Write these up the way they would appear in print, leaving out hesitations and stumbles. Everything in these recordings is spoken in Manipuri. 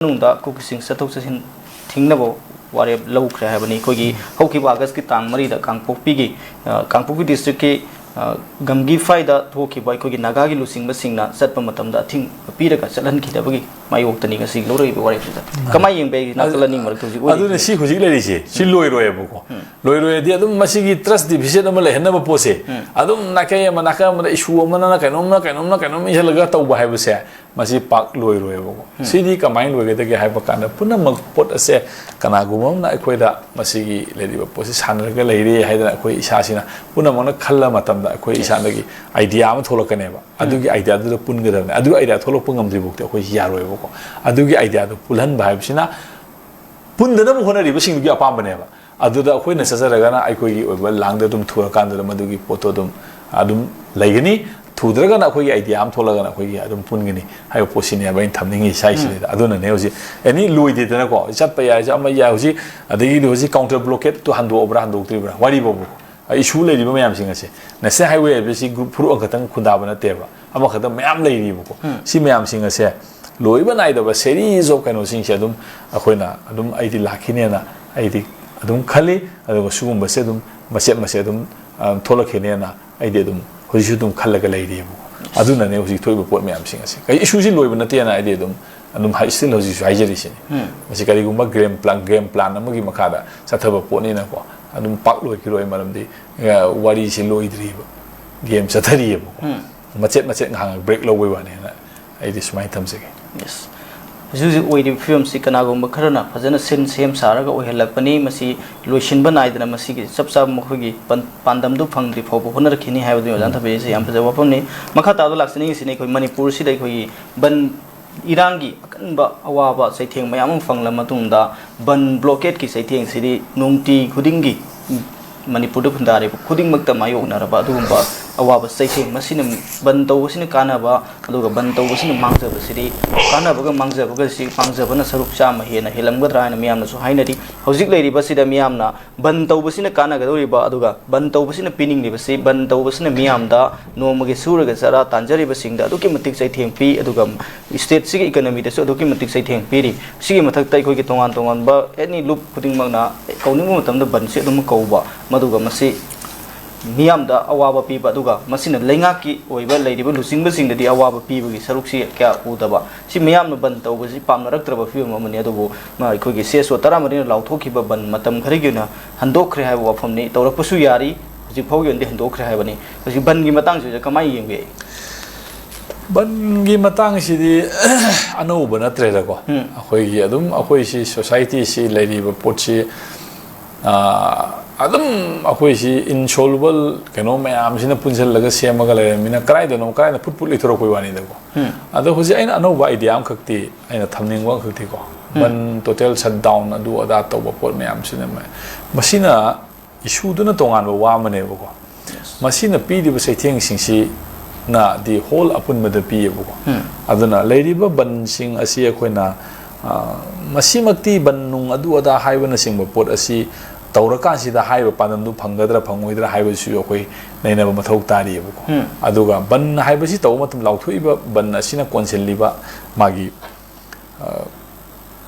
ꯅꯨꯡꯗ ꯀꯨꯀꯤꯁꯤꯡ ꯆꯠꯊꯣꯛ ꯆꯠꯁꯤꯟ ꯊꯤꯡꯅꯕ ꯋꯥꯔꯦꯞ ꯂꯧꯈ꯭ꯔꯦ ꯍꯥꯏꯕꯅꯤ ꯑꯩꯈꯣꯏꯒꯤ ꯍꯧꯈꯤꯕ ꯑꯥꯒꯁꯠꯀꯤ ꯇꯥꯡ 4ꯗ ꯀꯥꯡꯄꯣꯛꯄꯤ ꯗꯤꯁꯇ꯭ꯔꯤꯛꯀꯤ ꯒꯝꯒꯤ ꯐꯥꯏꯗ ꯊꯣꯛꯈꯤꯕ ꯑꯩꯈꯣꯏꯒꯤ ꯅꯥꯒꯥꯒꯤ ꯂꯨꯆꯤꯡꯕꯁꯤꯡꯅ ꯆꯠꯄ ꯃꯇꯝꯗ ꯑꯊꯤꯡꯕ ꯄꯤꯔꯒ ꯆꯠꯍꯟꯈꯤꯗꯕꯒꯤ ꯃꯥꯌꯣꯛꯇꯅꯤ ꯉꯁꯤ ꯂꯧꯔꯛꯏꯕ ꯋꯥꯔꯦꯞꯁꯤꯗ ꯀꯃꯥꯏ ꯌꯦꯡꯕꯒꯤ ꯅꯥꯀꯜ ꯃꯔꯛꯇ ꯍꯧꯖꯤꯛ ꯑꯗꯨꯅ ꯁꯤ ꯍꯧꯖꯤꯛ ꯂꯩꯔꯤꯁꯦ ꯁꯤ ꯂꯣꯏꯔꯣꯏꯕꯀꯣ ꯂꯣꯏꯔꯣꯏꯗꯤ ꯑꯗꯨꯝ ꯃꯁꯤꯒꯤ ꯇ꯭ꯔꯁ ꯗꯤꯐꯤꯁꯤꯠ ꯑꯃ ꯂꯩꯍꯟꯅꯕ ꯄꯣꯠꯁꯦ ꯑꯗꯨꯝ ꯅꯥꯀꯩ ꯑꯃꯗ ꯏꯁꯨ ꯑꯃꯅ ꯀꯩꯅꯣꯝ ꯏꯁꯜꯂꯒ ꯇꯧꯕ ꯍꯥꯏꯕꯁꯦ ꯃꯁꯤ ꯄꯥꯛ ꯂꯣꯏꯔꯣꯏꯕꯀꯣ ꯁꯤꯗꯤ ꯀꯃꯥꯏꯅ ꯂꯣꯏꯒꯗꯒꯦ ꯍꯥꯏꯕ ꯀꯥꯟꯗ ꯄꯨꯝꯅꯃꯛ ꯄꯣꯠ ꯑꯁꯦ ꯀꯅꯥꯒꯨꯝꯕ ꯑꯃꯅ ꯑꯩꯈꯣꯏꯗ ꯃꯁꯤꯒꯤ ꯂꯩꯔꯤꯕ ꯄꯣꯠꯁꯤ ꯁꯥꯟꯅꯔꯒ ꯂꯩꯔꯦ ꯍꯥꯏꯗꯅ ꯑꯩꯈꯣꯏ ꯏꯁꯥꯁꯤꯅ ꯄꯨꯝꯅꯃꯛꯅ ꯈꯜꯂ ꯃꯇꯝꯗ ꯑꯩꯈꯣꯏ ꯏꯁꯥꯗꯒꯤ ꯑꯥꯏꯗꯤꯌꯥ ꯑꯃ ꯊꯣꯛꯂꯛꯀꯅꯦꯕ ꯑꯗꯨꯒꯤ ꯑꯥꯏꯗꯤꯌꯥꯗꯨꯗ ꯄꯨꯟꯒꯗꯕꯅꯦ ꯑꯗꯨꯒꯤ ꯑꯥꯏꯗꯤꯌꯥ ꯊꯣꯛꯂꯛꯄ ꯉꯝꯗ꯭ꯔꯤꯐꯥꯎꯗꯤ ꯑꯩꯈꯣꯏ ꯌꯥꯔꯣꯏꯕꯀꯣ ꯑꯗꯨꯒꯤ ꯑꯥꯏꯗꯤꯌꯥꯗꯨ ꯄꯨꯜꯍꯟꯕ ꯍꯥꯏꯕꯁꯤꯅ ꯄꯨꯟꯗꯅꯕ ꯍꯣꯠꯅꯔꯤꯕꯁꯤꯡꯗꯨꯒꯤ ꯑꯄꯥꯝꯕꯅꯦꯕ ꯑꯗꯨꯗ ꯑꯩꯈꯣꯏꯅ ꯆꯠꯆꯔꯒꯅ ꯑꯩꯈꯣꯏꯒꯤ ꯑꯣꯏꯕ ꯂꯥꯡꯗ ꯑꯗꯨꯝ ꯊꯨꯔꯀꯥꯟꯗ ꯃꯗꯨꯒꯤ ꯄꯣꯠꯇꯣ ꯑꯗꯨꯝ ꯂꯩꯒꯅꯤ ꯊꯨꯗ꯭ꯔꯒꯅ ꯑꯩꯈꯣꯏꯒꯤ ꯑꯥꯏꯗꯤꯌꯥ ꯑꯃ ꯊꯣꯛꯂꯒꯅ ꯑꯩꯈꯣꯏꯒꯤ ꯑꯗꯨꯝ ꯄꯨꯟꯒꯅꯤ ꯍꯥꯏꯕ ꯄꯣꯠꯁꯤꯅꯦꯕ ꯑꯩꯅ ꯊꯝꯅꯤꯡꯉꯤ ꯁꯥꯏꯁꯤꯗ ꯑꯗꯨꯅꯅꯦ ꯍꯧꯖꯤꯛ ꯑꯦꯅꯤ ꯂꯣꯏꯗꯦꯗꯅꯀꯣ ꯆꯠꯄ ꯌꯥꯏ ꯑꯃ ꯌꯥꯏ ꯍꯧꯖꯤꯛ ꯑꯗꯒꯤꯗꯤ ꯍꯧꯖꯤꯛ ꯀꯥꯎꯟꯇꯔ ꯕ꯭ꯂꯣꯀꯦꯠꯇꯨ ꯍꯟꯗꯣꯛꯑꯕ꯭ꯔꯥ ꯍꯟꯗꯣꯛꯇ꯭ꯔꯤꯕ꯭ꯔꯥ ꯋꯥꯔꯤꯕꯨ ꯏꯁꯨ ꯂꯩꯔꯤꯕ ꯃꯌꯥꯝꯁꯤꯡ ꯑꯁꯦ ꯅꯦꯁꯅꯦꯜ ꯍꯥꯏꯋꯦ ꯍꯥꯏꯕꯁꯤ ꯒ꯭ꯔꯨꯞ ꯐꯨꯔꯨꯞ ꯑꯃꯈꯛꯇꯪ ꯈꯨꯟꯗꯥꯕ ꯅꯠꯇꯦꯕ ꯑꯃꯈꯛꯇꯪ ꯃꯌꯥꯝ ꯂꯩꯔꯤꯕꯀꯣ ꯁꯤ ꯃꯌꯥꯝꯁꯤꯡ ꯑꯁꯦ ꯂꯣꯏꯕ ꯅꯥꯏꯗꯕ ꯁꯦꯔꯤꯁ ꯑꯣꯐ ꯀꯩꯅꯣꯁꯤꯡꯁꯦ ꯑꯗꯨꯝ ꯑꯩꯈꯣꯏꯅ ꯑꯗꯨꯝ ꯑꯩꯗꯤ ꯂꯥꯛꯈꯤꯅꯦꯅ ꯑꯩꯗꯤ ꯑꯗꯨꯝ ꯈꯜꯂꯤ ꯑꯗꯨꯒ ꯁꯤꯒꯨꯝꯕꯁꯦ ꯑꯗꯨꯝ ꯃꯆꯦꯠ ꯑꯗꯨꯝ ꯊꯣꯛꯂꯛꯈꯤꯅꯦꯅ ꯑꯩꯗꯤ ꯑꯗꯨꯝ ꯍꯧꯖꯤꯛꯁꯨ ꯑꯗꯨꯝ ꯈꯜꯂꯒ ꯂꯩꯔꯤꯕꯀꯣ ꯑꯗꯨꯅꯅꯦ ꯍꯧꯖꯤꯛ ꯊꯣꯛꯏꯕ ꯄꯣꯠ ꯃꯌꯥꯝꯁꯤꯡ ꯑꯁꯦ ꯀꯩ ꯏꯁꯨꯁꯤ ꯂꯣꯏꯕ ꯅꯠꯇꯦꯅ ꯑꯩꯗꯤ ꯑꯗꯨꯝ ꯁ꯭ꯇꯤꯜ ꯍꯧꯖꯤꯛꯁꯨ ꯍꯥꯏꯖꯔꯤꯁꯤꯅꯤ ꯃꯁꯤ ꯀꯔꯤꯒꯨꯝꯕ ꯒꯦꯝ ꯄ꯭ꯂꯥꯟ ꯑꯃꯒꯤ ꯃꯈꯥꯗ ꯆꯠꯊꯕ ꯄꯣꯠꯅꯤꯅꯀꯣ ꯑꯗꯨꯝ ꯄꯥꯛ ꯂꯣꯏꯈꯤꯔꯣꯏ ꯃꯔꯝꯗꯤ ꯋꯥꯔꯤꯁꯤ ꯂꯣꯏꯗ꯭ꯔꯤꯕ ꯒꯦꯝ ꯆꯠꯊꯔꯤꯑꯕꯀꯣ ꯃꯆꯦꯠ ꯉꯥꯏꯍꯥꯛ ꯕ꯭ꯔꯦꯛ ꯂꯧꯕꯩ ꯋꯥꯅꯦꯅ ꯑꯩꯗꯤ ꯁꯨꯃꯥꯏꯅ ꯊꯝꯖꯒꯦ ꯍꯧꯖꯤꯛ ꯍꯧꯖꯤꯛ ꯑꯣꯏꯔꯤꯕ ꯐꯤꯕꯝꯁꯤ ꯀꯅꯥꯒꯨꯝꯕ ꯈꯔꯅ ꯐꯖꯅ ꯁꯦꯝ ꯁꯥꯔꯒ ꯑꯣꯏꯍꯜꯂꯛꯄꯅꯤ ꯃꯁꯤ ꯂꯣꯏꯁꯤꯟꯕ ꯅꯥꯏꯗꯅ ꯃꯁꯤꯒꯤ ꯆꯞ ꯆꯥꯕ ꯃꯈꯣꯏꯒꯤ ꯄꯥꯟꯗꯝꯗꯨ ꯐꯪꯗ꯭ꯔꯤ ꯐꯥꯎꯕ ꯍꯣꯠꯅꯔꯛꯈꯤꯅꯤ ꯍꯥꯏꯕꯗꯨ ꯑꯣꯖꯥꯅ ꯊꯝꯕꯤꯔꯤꯁꯤ ꯌꯥꯝ ꯐꯖꯕ ꯋꯥꯐꯝꯅꯤ ꯃꯈꯥ ꯇꯥꯕꯗ ꯂꯥꯛꯆꯅꯤꯡꯉꯤꯁꯤꯅ ꯑꯩꯈꯣꯏ ꯃꯅꯤꯄꯨꯔꯁꯤꯗ ꯑꯩꯈꯣꯏꯒꯤ ꯕꯟ ꯏꯔꯥꯡꯒꯤ ꯑꯀꯟꯕ ꯑꯋꯥꯕ ꯆꯩꯊꯦꯡ ꯃꯌꯥꯝ ꯑꯃ ꯐꯪꯂꯕ ꯃꯇꯨꯡꯗ ꯕꯟ ꯕ꯭ꯂꯣꯀꯦꯠꯀꯤ ꯆꯩꯊꯦꯡꯁꯤꯗꯤ ꯅꯨꯡꯇꯤ ꯈꯨꯗꯤꯡꯒꯤ ꯃꯅꯤꯄꯨꯔꯗ ꯈꯨꯟꯗꯥꯔꯤꯕ ꯈꯨꯗꯤꯡꯃꯛꯇ ꯃꯥꯌꯣꯛꯅꯔꯕ ꯑꯗꯨꯒꯨꯝꯕ ꯑꯋꯥꯕ ꯆꯩꯊꯦꯡ ꯃꯁꯤꯅ ꯕꯟ ꯇꯧꯕꯁꯤꯅ ꯀꯥꯟꯅꯕ ꯑꯗꯨꯒ ꯕꯟ ꯇꯧꯕꯁꯤꯅ ꯃꯥꯡꯖꯕꯁꯤꯗꯤ ꯀꯥꯟꯅꯕꯒ ꯃꯥꯡꯖꯕꯒꯁꯤ ꯃꯥꯡꯖꯕꯅ ꯁꯔꯨꯛ ꯆꯥꯝꯃ ꯍꯦꯟꯅ ꯍꯦꯜꯂꯝꯒꯗ꯭ꯔꯥ ꯍꯥꯏꯅ ꯃꯤꯌꯥꯝꯅꯁꯨ ꯍꯥꯏꯅꯔꯤ ꯍꯧꯖꯤꯛ ꯂꯩꯔꯤꯕꯁꯤꯗ ꯃꯤꯌꯥꯝꯅ ꯕꯟ tꯧꯕꯁꯤꯅ ꯀꯥꯟꯅꯒꯗꯧꯔꯤꯕ ꯑꯗꯨꯒ ꯕꯟ tꯧꯕꯁꯤꯅ ꯄꯤꯅꯤꯡꯂꯤꯕꯁꯤ ꯕꯟ tꯧꯕꯁꯤꯅ ꯃꯤꯌꯥꯝꯗ ꯅꯣꯡꯃꯒꯤ ꯁꯨꯔꯒ ꯆꯔꯥ ꯇꯥꯟꯖꯔꯤꯕꯁꯤꯡꯗ ꯑꯗꯨꯛꯀꯤ ꯃꯇꯤꯛ ꯆꯩꯊꯦꯡ ꯄꯤ ꯑꯗꯨꯒ ꯁ꯭ꯇꯦꯠꯁꯤꯒꯤ ꯏꯀꯣꯅꯣꯃꯤꯗꯁꯨ ꯑꯗꯨꯛꯀꯤ ꯃꯇꯤꯛ ꯆꯩꯊꯦꯡ ꯄꯤꯔꯤ ꯁꯤꯒꯤ ꯃꯊꯛꯇ ꯑꯩꯈꯣꯏꯒꯤ ꯇꯣꯉꯥꯟꯕ ꯑꯦꯅꯤ ꯂꯨꯞ ꯈꯨꯗꯤꯡꯃꯛꯅ ꯀꯧꯅꯤꯡꯕ ꯃꯇꯝꯗ ꯕꯟꯁꯤ ꯑꯗꯨꯝ ꯀꯧꯕ ꯃꯗꯨꯒ ꯃꯁꯤ ꯃꯤꯌꯥꯝꯗ ꯑꯋꯥꯕ ꯄꯤꯕ ꯑꯗꯨꯒ ꯃꯁꯤꯅ ꯂꯩꯉꯥꯛꯀꯤ ꯑꯣꯏꯕ ꯂꯩꯔꯤꯕ ꯂꯨꯆꯤꯡꯕꯁꯤꯡꯗꯗꯤ ꯑꯋꯥꯕ ꯄꯤꯕꯒꯤ ꯁꯔꯨꯛꯁꯤ ꯀꯌꯥ ꯎꯗꯕ ꯁꯤ ꯃꯤꯌꯥꯝꯅ ꯕꯟ ꯇꯧꯕꯁꯤ ꯄꯥꯝꯅꯔꯛꯇ꯭ꯔꯕ ꯐꯤꯕꯝ ꯑꯃꯅꯤ ꯑꯗꯨꯕꯨ ꯑꯩꯈꯣꯏꯒꯤ ꯁꯦꯁꯣ 14ꯅ ꯂꯥꯎꯊꯣꯛꯈꯤꯕ ꯕꯟ ꯃꯇꯝ ꯈꯔꯒꯤ ꯑꯣꯏꯅ ꯍꯟꯗꯣꯛꯈ꯭ꯔꯦ ꯍꯥꯏꯕ ꯋꯥꯐꯝꯅꯤ ꯇꯧꯔꯛꯄꯁꯨ ꯌꯥꯔꯤ ꯍꯧꯖꯤꯛ ꯐꯥꯎꯒꯤ ꯑꯣꯏꯅꯗꯤ ꯍꯟꯗꯣꯛꯈ꯭ꯔꯦ ꯍꯥꯏꯕꯅꯤ ꯍꯧꯖꯤꯛ ꯕꯟꯒꯤ ꯃꯇꯥꯡꯁꯤꯗ ꯀꯃꯥꯏꯅ ꯌꯦꯡꯕꯤꯏ ꯕꯟꯒꯤ ꯃꯇꯥꯡꯁꯤꯗꯤ ꯑꯅꯧꯕ ꯅꯠꯇ꯭ꯔꯦꯗꯀꯣ ꯑꯩꯈꯣꯏꯒꯤ ꯑꯗꯨꯝ ꯑꯩꯈꯣꯏꯁꯤ ꯁꯣꯁꯥꯏꯇꯤꯁꯤ ꯂꯩꯔꯤꯕ ꯄꯣꯠꯁꯤ ꯑꯗꯨꯝ ꯑꯩꯈꯣꯏꯁꯤ ꯏꯟꯁꯣꯜꯕꯜ ꯀꯩꯅꯣ ꯃꯌꯥꯝꯁꯤꯅ ꯄꯨꯟꯁꯤꯜꯂꯒ ꯁꯦꯝꯃꯒ ꯂꯩꯔꯕꯅꯤꯅ ꯀꯗꯥꯏꯗ ꯄꯨꯠ ꯂꯩꯊꯣꯔꯛꯄꯩ ꯋꯥꯅꯤꯗꯀꯣ ꯑꯗꯣ ꯍꯧꯖꯤꯛ ꯑꯩꯅ ꯑꯅꯧꯕ ꯑꯥꯏꯗꯤꯌꯥ ꯑꯃꯈꯛꯇꯤ ꯑꯩꯅ ꯊꯝꯅꯤꯡꯕ ꯑꯃꯈꯛꯇꯤꯀꯣ ꯕꯟ ꯇꯣꯇꯦꯜ ꯁꯠ ꯗꯥꯎꯟ ꯑꯗꯨ ꯑꯗꯥ ꯇꯧꯕ ꯄꯣꯠ ꯃꯌꯥꯝꯁꯤꯅ ꯃꯁꯤꯅ ꯏꯁꯨꯗꯨꯅ ꯇꯣꯉꯥꯟꯕ ꯋꯥ ꯑꯃꯅꯦꯕꯀꯣ ꯃꯁꯤꯅ ꯄꯤꯔꯤꯕ ꯆꯩꯊꯦꯡꯁꯤꯡꯁꯤ ꯗꯤ ꯍꯣꯜ ꯑꯄꯨꯟꯕꯗ ꯄꯤꯌꯦꯕꯀꯣ ꯑꯗꯨꯅ ꯂꯩꯔꯤꯕ ꯕꯟꯁꯤꯡ ꯑꯁꯤ ꯑꯩꯈꯣꯏꯅ ꯃꯁꯤꯃꯛꯇꯤ ꯕꯟ ꯅꯨꯡ ꯑꯗꯨ ꯑꯗꯥ ꯍꯥꯏꯕꯅꯆꯤꯡꯕ ꯄꯣꯠ ꯑꯁꯤ ꯇꯧꯔꯀꯥꯟꯁꯤꯗ ꯍꯥꯏꯔꯤꯕ ꯄꯥꯟꯗꯝꯗꯨ ꯐꯪꯒꯗ꯭ꯔꯥ ꯐꯪꯉꯣꯏꯗ꯭ꯔꯥ ꯍꯥꯏꯕꯁꯨ ꯑꯩꯈꯣꯏ ꯅꯩꯅꯕ ꯃꯊꯧ ꯇꯥꯔꯤꯌꯦꯕꯀꯣ ꯑꯗꯨꯒ ꯕꯟ ꯍꯥꯏꯕꯁꯤ ꯇꯧꯕ ꯃꯇꯝ ꯂꯥꯎꯊꯣꯛꯏꯕ ꯕꯟ ꯑꯁꯤꯅ ꯀꯣꯟꯁꯤꯜꯂꯤꯕ ꯃꯥꯒꯤ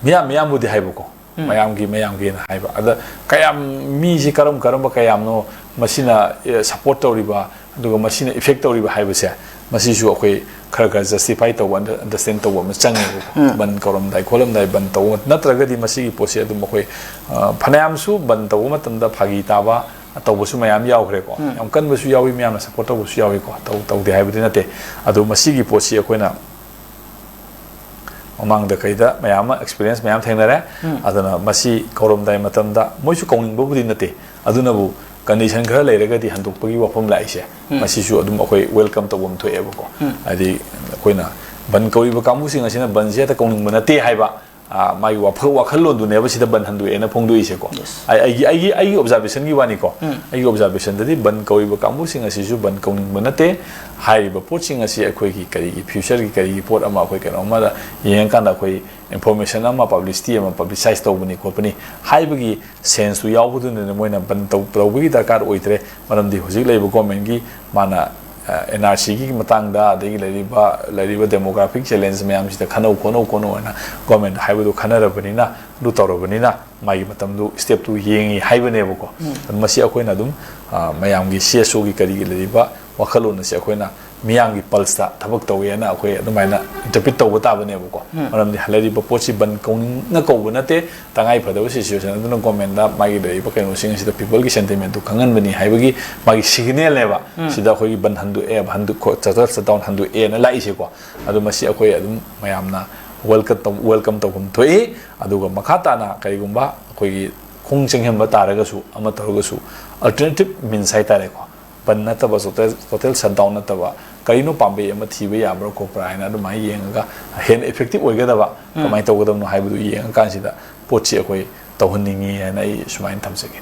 ꯃꯌꯥꯝꯕꯨꯗꯤ ꯍꯥꯏꯕꯀꯣ ꯃꯌꯥꯝꯒꯤꯅ ꯍꯥꯏꯕ ꯑꯗ ꯀꯌꯥꯝ ꯃꯤꯁꯤ ꯀꯔꯝꯕ ꯀꯌꯥꯝꯅꯣ ꯃꯁꯤꯅ ꯁꯞꯄꯣꯔꯠ ꯇꯧꯔꯤꯕ ꯑꯗꯨꯒ ꯃꯁꯤꯅ ꯏꯐꯦꯛ ꯇꯧꯔꯤꯕ ꯍꯥꯏꯕꯁꯦ ꯃꯁꯤꯁꯨ ꯑꯩꯈꯣꯏ ꯈꯔ ꯖꯁꯇꯤꯐꯥꯏ ꯇꯧꯕ ꯑꯟꯗꯔꯁꯇꯦꯟ ꯇꯧꯕ ꯑꯃ ꯆꯪꯉꯦꯕꯀꯣ ꯕꯟ ꯀꯧꯔꯝꯗꯥꯏ ꯈꯣꯠꯂꯝꯗꯥꯏ ꯕꯟ ꯇꯧꯕ ꯅꯠꯇ꯭ꯔꯒꯗꯤ ꯃꯁꯤꯒꯤ ꯄꯣꯠꯁꯦ ꯑꯗꯨꯝ ꯑꯩꯈꯣꯏ ꯐꯅꯌꯥꯝꯁꯨ ꯕꯟ tꯧꯕ ꯃꯇꯝꯗ ꯐꯥꯒꯤ ꯇꯥꯕ ꯇꯧꯕꯁꯨ ꯃꯌꯥꯝ ꯌꯥꯎꯈ꯭ꯔꯦꯀꯣ ꯌꯥꯝ ꯀꯟꯕꯁꯨ ꯌꯥꯎꯏ ꯃꯌꯥꯝꯅ ꯁꯞꯄꯣꯔꯠ ꯇꯧꯕꯁꯨ ꯌꯥꯎꯏꯀꯣ ꯇꯧꯗꯦ ꯍꯥꯏꯕꯗꯤ ꯅꯠꯇꯦ ꯑꯗꯣ ꯃꯁꯤꯒꯤ ꯄꯣꯠꯁꯤ ꯑꯩꯈꯣꯏꯅ ꯃꯃꯥꯡꯗ ꯀꯩꯗ ꯃꯌꯥꯝ ꯑꯃ ꯑꯦꯛꯁꯄꯤꯔꯤꯌꯦꯟꯁ ꯃꯌꯥꯝ ꯊꯦꯡꯅꯔꯦ ꯑꯗꯨꯅ ꯃꯁꯤ ꯀꯧꯔꯝꯗꯥꯏ ꯃꯇꯝꯗ ꯃꯣꯏꯁꯨ ꯀꯧꯅꯤꯡꯕꯕꯨꯗꯤ ꯅꯠꯇꯦ ꯑꯗꯨꯅꯕꯨ ꯀꯟꯗꯤꯁꯟ ꯈꯔ ꯂꯩꯔꯒꯗꯤ ꯍꯟꯗꯣꯛꯄꯒꯤ ꯋꯥꯐꯝ ꯂꯥꯛꯏꯁꯦ ꯃꯁꯤꯁꯨ ꯑꯗꯨꯝ ꯑꯩꯈꯣꯏ ꯋꯦꯜꯀꯝ ꯇꯧꯕ ꯑꯃ ꯊꯣꯛꯑꯦꯕꯀꯣ ꯍꯥꯏꯗꯤ ꯑꯩꯈꯣꯏꯅ ꯕꯟ ꯀꯧꯔꯤꯕ ꯀꯥꯡꯕꯨꯁꯤꯡ ꯑꯁꯤꯅ ꯕꯟꯁꯦ ꯍꯦꯛꯇ ꯀꯧꯅꯤꯡꯕ ꯅꯠꯇꯦ ꯍꯥꯏꯕ ꯃꯥꯒꯤ ꯋꯥꯈꯜꯂꯣꯟꯗꯨꯅꯦꯕ ꯁꯤꯗ ꯕꯟ ꯍꯟꯗꯣꯛꯑꯦꯅ ꯐꯣꯡꯗꯣꯛꯏꯁꯦꯀꯣ ꯑꯩꯒꯤ ꯑꯣꯕꯖꯥꯔꯕꯦꯁꯟꯒꯤ ꯋꯥꯅꯤꯀꯣ ꯑꯩꯒꯤ ꯑꯣꯕꯖꯥꯔꯕꯦꯁꯟꯗꯗꯤ ꯕꯟ ꯀꯧꯔꯤꯕ ꯀꯥꯡꯕꯨꯁꯤꯡ ꯑꯁꯤꯁꯨ ꯕꯟ ꯀꯧꯅꯤꯡꯕ ꯅꯠꯇꯦ ꯍꯥꯏꯔꯤꯕ ꯄꯣꯠꯁꯤꯡ ꯑꯁꯤ ꯑꯩꯈꯣꯏꯒꯤ ꯀꯔꯤꯒꯤ ꯐ꯭ꯌꯨꯆꯔꯒꯤ ꯀꯔꯤꯒꯤ ꯄꯣꯠ ꯑꯃ ꯑꯩꯈꯣꯏ ꯀꯩꯅꯣꯝꯃꯗ ꯌꯦꯡꯉꯀꯥꯟꯗ ꯑꯩꯈꯣꯏ ꯏꯟꯐꯣꯔꯃꯦꯁꯟ ꯑꯃ ꯄꯕ꯭ꯂꯤꯁꯤꯇꯤ ꯑꯃ ꯄꯕ꯭ꯂꯤꯁꯥꯏꯖ ꯇꯧꯕꯅꯤ ꯈꯣꯠꯄꯅꯤ ꯍꯥꯏꯕꯒꯤ ꯁꯦꯟꯁꯇꯨ ꯌꯥꯎꯕꯗꯨꯅ ꯃꯣꯏꯅ ꯕꯟ ꯇꯧꯕꯒꯤ ꯗꯔꯀꯥꯔ ꯑꯣꯏꯗ꯭ꯔꯦ ꯃꯔꯝꯗꯤ ꯍꯧꯖꯤꯛ ꯂꯩꯕ ꯒꯣꯔꯃꯦꯟꯒꯤ ꯃꯥꯅ NRC की matangda adagi lariba demographic challenge mayam sida khanau kono na government haibu khana rabanina du tawrabanina mai matamdu step tu yengi haibane boko masi akoina dum mayam gi CSO gi kari gi lariba wakhalona se akoina miyang gi pulse ta thabak tawe na akoi adumaina interpret taw ta bane boko maramdi halariba pochi ban kong na ko banate tangai phadaw situation aduna government da mai dei ba kaino sing sida people gi sentiment tu kangan bani haibagi magi signal leba sida khoi ban handu e handu ko chatar down handu e na lai se ko adu masi akoi adum mayamna welcome to gum thoi aduga makhata na kai gumba khoi khong cheng hem ba taraga su ama taraga su alternative means sai tare ko ban na taba hotel shutdown na taba karino pambe ama thibe yabra ko praina du mai yenga hen effective oigadaba kamai tawgadam no haibu yenga kan sida pochi akoi tawhanningi na ai sumain thamsage